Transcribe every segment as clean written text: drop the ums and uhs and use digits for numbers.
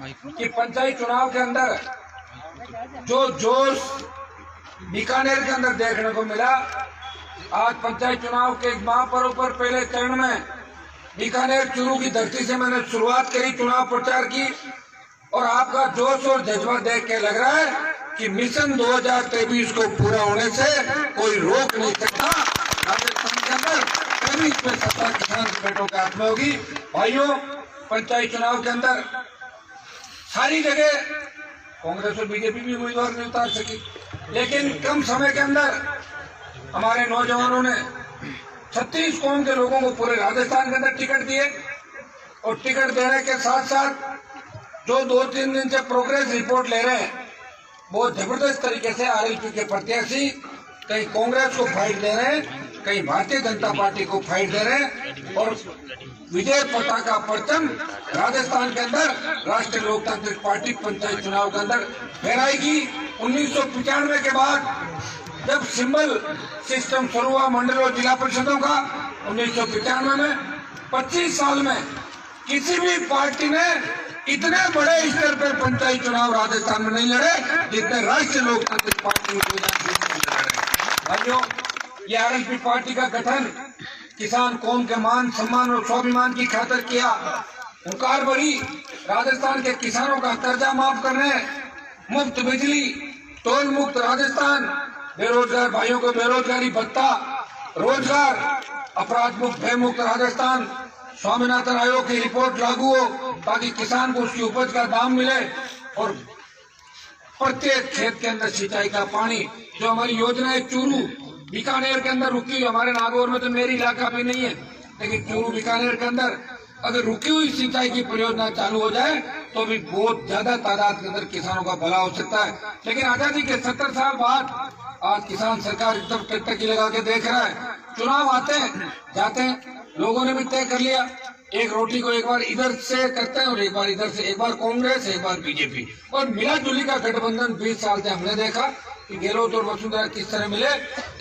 कि पंचायत चुनाव के अंदर जो जोश बीकानेर के अंदर देखने को मिला, आज पंचायत चुनाव के महापर्व पर पहले चरण में बीकानेर चूरू की धरती से मैंने शुरुआत करी चुनाव प्रचार की, और आपका जोश और जज्बा देख के लग रहा है कि मिशन 2023 को पूरा होने से कोई रोक नहीं सकता। राजस्थान के अंदर 23 में सत्ता किसान बेटों के हाथ में होगी। भाइयों, पंचायत चुनाव के अंदर सारी जगह कांग्रेस और बीजेपी भी उम्मीदवार नहीं उतार सकी, लेकिन कम समय के अंदर हमारे नौजवानों ने 36 कौम के लोगों को पूरे राजस्थान के अंदर टिकट दिए, और टिकट देने के साथ साथ जो 2-3 दिन से प्रोग्रेस रिपोर्ट ले रहे हैं, बहुत जबरदस्त तरीके से आरएलपी के प्रत्याशी कहीं कांग्रेस को फाइट दे रहे हैं, कहीं भारतीय जनता पार्टी को फाइट दे रहे हैं, और विजय पताका परचम राजस्थान के अंदर राष्ट्रीय लोकतांत्रिक पार्टी पंचायत चुनाव के अंदर फहराएगी। 1995 के बाद जब सिंबल सिस्टम शुरू हुआ मंडल और जिला परिषदों का 1995 में, 25 साल में किसी भी पार्टी ने इतने बड़े स्तर पर पंचायत चुनाव राजस्थान में नहीं लड़े जितने राष्ट्रीय लोकतांत्रिक पार्टी लड़े। भाइयों, ये आरएलपी पार्टी का गठन किसान कौम के मान सम्मान और स्वाभिमान की खातिर किया। हुंकार भरी राजस्थान के किसानों का कर्जा माफ करने, मुफ्त बिजली, टोल मुक्त राजस्थान, बेरोजगार भाइयों को बेरोजगारी भत्ता, रोजगार, अपराध मुक्त भय मुक्त राजस्थान, स्वामीनाथन आयोग की रिपोर्ट लागू हो ताकि किसान को उसकी उपज का दाम मिले, और प्रत्येक खेत के अंदर सिंचाई का पानी। जो हमारी योजना है चूरू बीकानेर के अंदर रुकी हुई, हमारे नागौर में तो मेरी इलाका भी नहीं है, लेकिन चूरू बीकानेर के अंदर अगर रुकी हुई सिंचाई की परियोजना चालू हो जाए तो भी बहुत ज्यादा तादाद के अंदर किसानों का भला हो सकता है। लेकिन आजादी के 70 साल बाद आज किसान सरकार एकदम टकटकी लगा के देख रहा है। चुनाव आते हैं जाते हैं, लोगों ने भी तय कर लिया, एक रोटी को एक बार इधर से करते हैं और एक बार इधर से, एक बार कांग्रेस एक बार बीजेपी, और मिला जुली का गठबंधन 20 साल से हमने देखा कि गहलोत और वसुंधरा किस तरह मिले।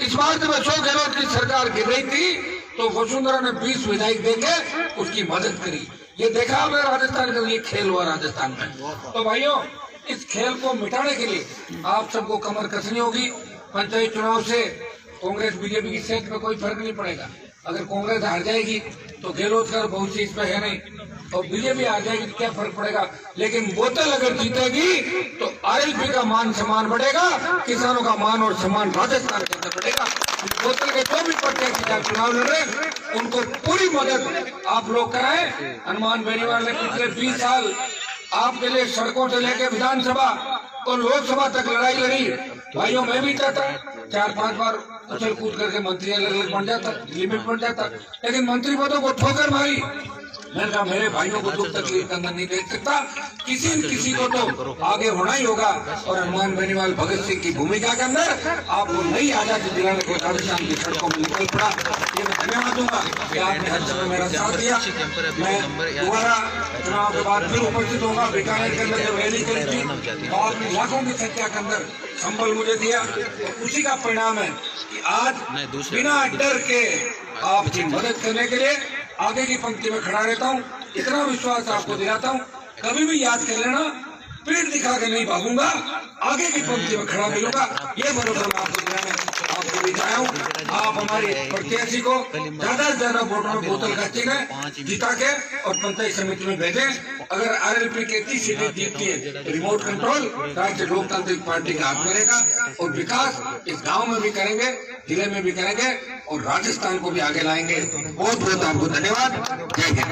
इस बार जब अशोक गहलोत की सरकार गिर रही थी तो वसुंधरा ने 20 विधायक देके उसकी मदद करी। ये देखा हमने राजस्थान का, ये खेल हुआ राजस्थान में। तो भाइयों, इस खेल को मिटाने के लिए आप सबको कमर कसनी होगी। पंचायत चुनाव से कांग्रेस बीजेपी की सेहत में कोई फर्क नहीं पड़ेगा। अगर कांग्रेस हार जाएगी तो गहलोत का भविष्य इसमें है नहीं, और बीजेपी हार जाएगी तो क्या फर्क पड़ेगा। लेकिन बोतल अगर जीतेगी तो आरएलपी का मान सम्मान बढ़ेगा, किसानों का मान और सम्मान राजस्थान के अंदर बढ़ेगा। बोतल के जो भी प्रत्याशी चुनाव लड़ रहे उनको पूरी मदद आप लोग कराएं। हनुमान बेनीवाल ने पिछले 20 साल आपके लिए सड़कों से लेकर विधानसभा और लोकसभा तक लड़ाई लड़ी। भाइयों, मैं भी चाहता 4-5 बार उछल कूद करके मंत्री अलग बन जाता, लिमिट बन जाता, लेकिन मंत्री पदों को ठोकर मारी। मैंने कहा मेरे भाइयों को दुख तकलीफ का अंदर नहीं देख सकता, किसी न किसी को तो आगे होना ही होगा। और हनुमान बेनीवाल भगत सिंह की भूमिका के अंदर आपको नई आजादी दिलाने को राजस्थान की सड़कों में निकल पड़ा। ये मैं धन्यवाद दूंगा कि आपने हर समय मेरा साथ दिया। मैं दोबारा चुनाव के बाद फिर उपस्थित होगा। बीकानेर के अंदर जब रैली करी थी तो आपने लाखों की संख्या के अंदर संबल मुझे दिया, तो उसी का परिणाम है कि आज बिना डर के आपकी मदद करने के लिए आगे की पंक्ति में खड़ा रहता हूँ। इतना विश्वास आपको दिलाता हूँ, कभी भी याद कर लेना, पीठ दिखा के नहीं भागूंगा, आगे की पंक्ति में खड़ा मिलूंगा। ये भरोसा मैं आपको दिलाने आपको भी चाहता हूँ। आप हमारे प्रत्याशी को ज्यादा से ज्यादा वोटों में बोतल खर्ची में जिता के और पंचायत समिति में भेजें। अगर आरएलपी की 30 सीटें जीतती है तो रिमोट कंट्रोल राष्ट्रीय लोकतांत्रिक पार्टी का हाथ में रहेगा, और विकास इस गाँव में भी करेंगे, जिले में भी करेंगे, और राजस्थान को भी आगे लाएंगे। बहुत बहुत आपको धन्यवाद। जय हिंद।